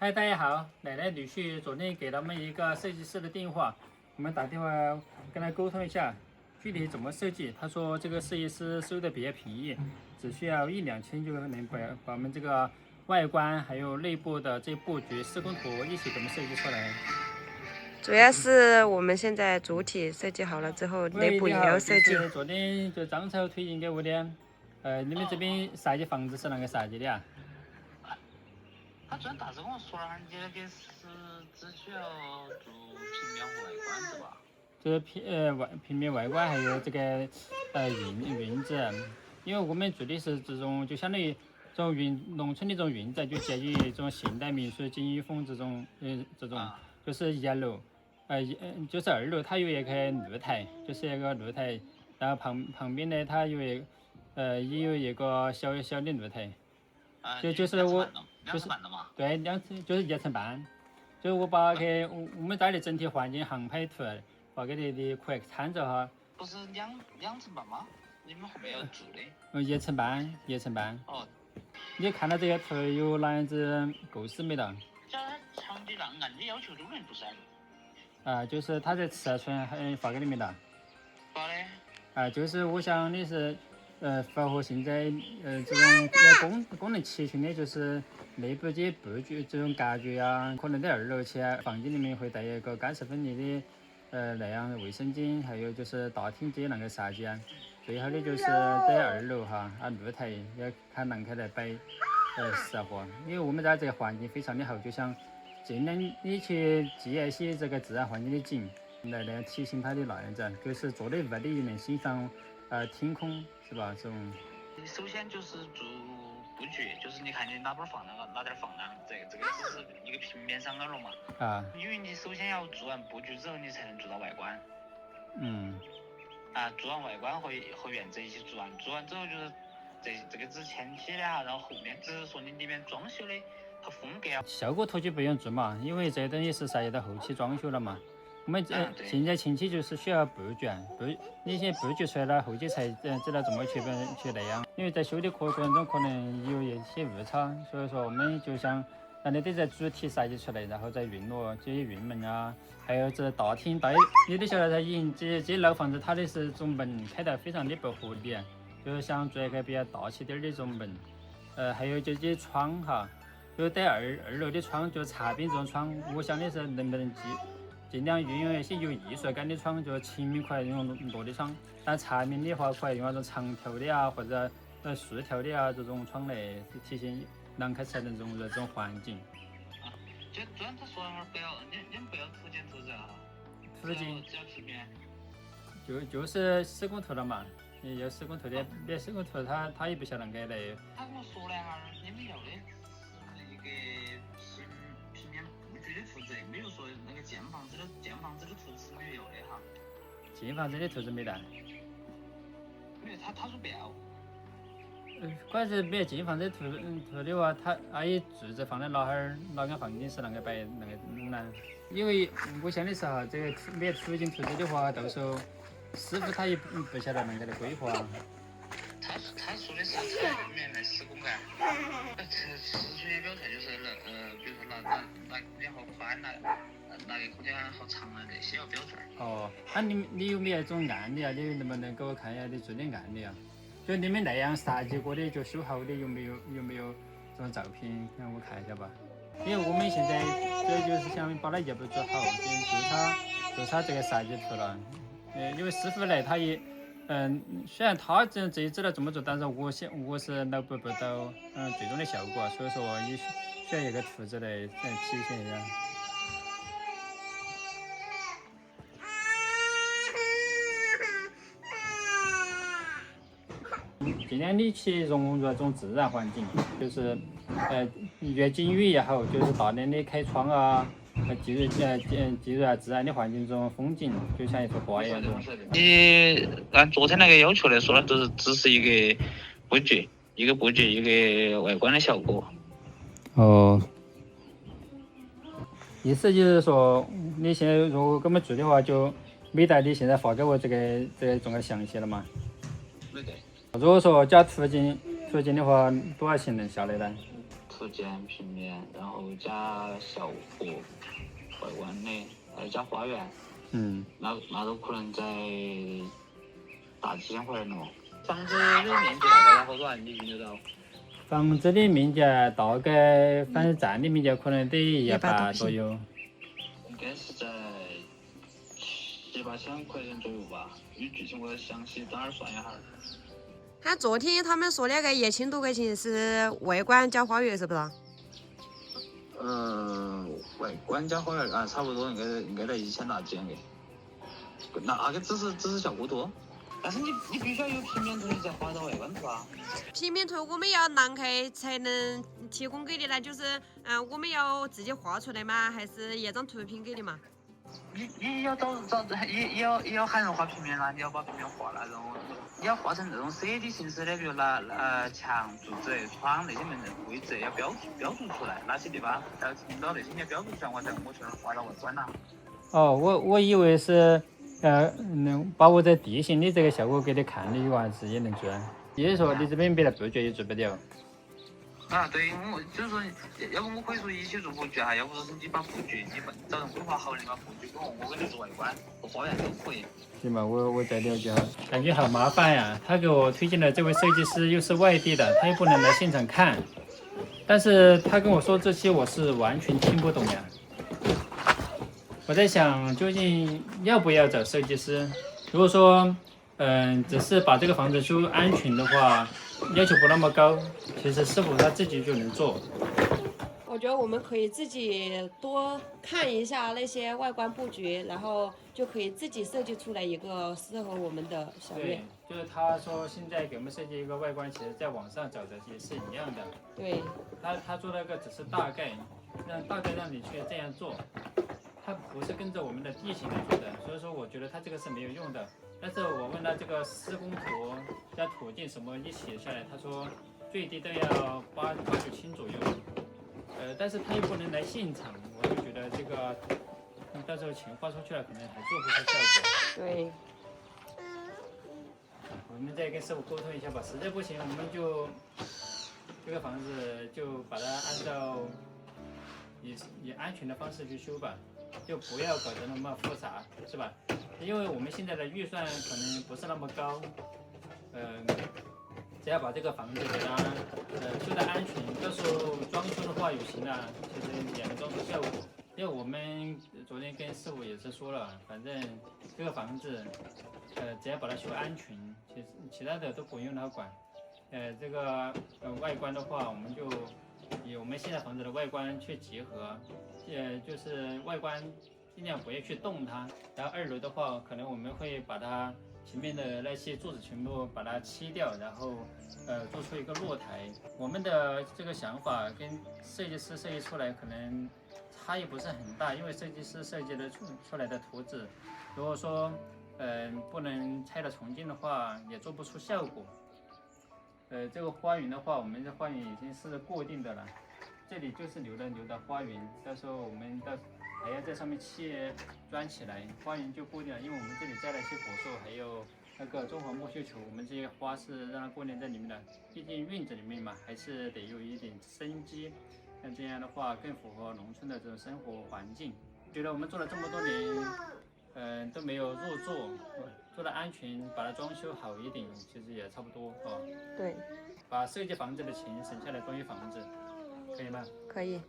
嗨，大家好，奶奶女婿昨天给了我们一个设计师的电话，我们打电话跟他沟通一下，具体怎么设计。他说这个设计师收的比较便宜，只需要1、2千就能把我们这个外观还有内部的这布局施工图一起给我们设计出来。主要是我们现在主体设计好了之后，内部也要设计。昨天就张超推荐给我的，你们这边设计房子是啷个设计的啊？他昨天大致跟我说了，你那个是只需要做平面和外观是吧？就是平面外观还有这个院子，因为我们住的是这种就相当于这种农村的这种院子，就介于这种现代民宿金玉峰这种就是1楼，就是2楼它有一个露台，就是一个露台，然后旁边呢它也有一个小的露台，就是我就是对就是1层半，就是我把给我们家的整体环境航拍图发给你可以参照哈。不是两层半吗？你们后面要住的？1层半，1层半。哦。你看到这些图有哪样子构思没得？这场地按你要求都能不是？就是他在尺寸发给你没得？发的。就是我想的是，符合现在这种功能齐全的，就是内部这些布局这种格局啊，可能在2楼起房间里面会带一个干湿分离的那样卫生间，还有就是大厅这些那个设计啊。最好的就是在2楼哈，露台要看啷个来摆适合，因为我们家这个环境非常的好，就想尽量你去记一些这个自然环境的景，来提醒它的那样子，就是坐在屋里能欣赏天空，是吧？这种。首先就是做布局，就是你看你哪点放哪点放这个只是一个平面上的了嘛。因为你首先要做完布局之后，你才能做到外观。做完外观和原则一起做完之后就是这个只前期的然后后面只是说你里面装修的和风格效果图就不用做嘛，因为这东西是涉及到后期装修了嘛。我们现在前期就是需要布局，你先布局出来了，后期才知道怎么去那样。因为在修的过程中可能有一些误差，所以说我们就想让你得在主体设计出来，然后再运络这些运门啊，还有这大厅，你都晓得它这老房子它的是这种门开得非常的不合理，就是想做一个比较大气点的这种门，还有就这些窗哈，就在二楼的窗，就擦边这种窗，我想的是能不能尽量运用一些有艺术感的窗，就前面可以用落地窗，但侧面的话可以用那种长条的啊，或者竖条的啊这种窗来体现廊开才能融入这种环境。就昨天他说了不要，你不要图鉴图纸哈。图鉴只要平面。就是施工图了嘛，有施工图的，别施工图他也不晓得啷个来。他跟我说了哈，你们要的是一个平面布局的图纸，没有说那个建房子的图纸没有要的哈。建房子的图纸没得？没有，他说不要。关键是没有建房子图的话，他阿姨柱子放在哪个房间是啷个摆啷个弄呢？因为我想的是哈，这个没有图景图纸的话，到时候师傅他也不晓得啷个来规划。他说的是采里面来施工的，实际表态就是比如说哪边好宽哪个空间好长啊，这些要标准。你有没有这种案例啊？你能不能给我看一下你做的案例啊？就你们那样设计过的，就修好的有没有这种照片让我看一下吧？因为我们现在这就是想把它一步做好，就差这个设计图了。因为师傅来他也虽然他自己知道怎么做，但是我是脑补不到最终的效果，所以说也需要一个图纸来体现一下。尽量你去融入这种自然环境，就是越景雨也好，就是大量的开窗啊，进入自然的环境中风景，就像一幅画一样的。你按昨天那个要求来说呢，都是只是一个布局，一个外观的效果。意思就是说，你现在如果给我们做的话，就没得你现在发给我这个这么详细了嘛？没得。如果说加途径的话，多少钱能下来呢？途土间、平面，然后加校服、外观的，还加花园。那都可能在大几千块钱了嘛。房子的面积大概要好多啊？你觉得？房子的面积大概，反正占地面积可能得180左右。应该是在7、8千块钱左右吧。具体我详细等会儿算一下。他昨天他们说那个1000多块钱是外观加花园，是不是？外观加花园啊，差不多应该在1000大几个。那个只是效果图，但是你必须要有平面图，你才画到外观图啊。平面图我们要廊客才能提供给你呢，就是我们要自己画出来吗？还是一张图片给你嘛？你要找也要喊人画平面啦，你要把平面画了，然后你要画成那种3D 形式的，比如拿墙、柱子、窗那些门的位置要标注出来，哪些地方要听到那些你要标注出来，我才去画到外观啦。哦，我以为是把我这地形的这个效果给你看的话，自己能做。也就是说，你这边别的布局也做不了。啊，对，我就是说，要不我可以说一起做布局哈，要不就是你把布局，你找人规划好的把布局给我给你做外观和花园都可以。行吧，我再了解哈，感觉好麻烦呀。他给我推荐的这位设计师又是外地的，他又不能来现场看，但是他跟我说这些我是完全听不懂呀。我在想，究竟要不要找设计师？如果说，只是把这个房子修安全的话，要求不那么高，其实师傅他自己就能做。我觉得我们可以自己多看一下那些外观布局，然后就可以自己设计出来一个适合我们的小院。对，就是他说现在给我们设计一个外观，其实在网上找的也是一样的。对，他做那个只是大概让你去这样做，他不是跟着我们的地形来做的，所以说我觉得他这个是没有用的。但是我问他这个施工图加土径什么一写下来，他说最低都要8、9千左右。但是他又不能来现场，我就觉得这个到时候钱花出去了，可能还做不出效果。对。我们再跟师傅沟通一下吧，实在不行我们就这个房子就把它按照以安全的方式去修吧，就不要搞得那么复杂，是吧？因为我们现在的预算可能不是那么高，只要把这个房子给它修得安全，到时候装修的话有钱了，其实也能装出效果。因为我们昨天跟师傅也是说了，反正这个房子，只要把它修安全，其他的都不用他管。这个外观的话，我们就以我们现在房子的外观去结合，就是外观尽量不要去动它。然后2楼的话，可能我们会把它前面的那些柱子全部把它切掉，然后做出一个落台。我们的这个想法跟设计师设计出来可能差异不是很大，因为设计师设计的出来的图纸，如果说不能拆了重建的话，也做不出效果。这个花园的话，我们的花园已经是固定的了，这里就是留的花园，到时候我们还要在上面砌砖起来，花园就固定了。因为我们这里栽了一些果树，还有那个中华木绣球，我们这些花是让它固定在里面的。毕竟院子里面嘛，还是得有一点生机，像这样的话更符合农村的这种生活环境。觉得我们做了这么多年，都没有入住，做的安全，把它装修好一点，其实也差不多哦。对，把设计房子的钱省下来装修房子，可以吗？可以。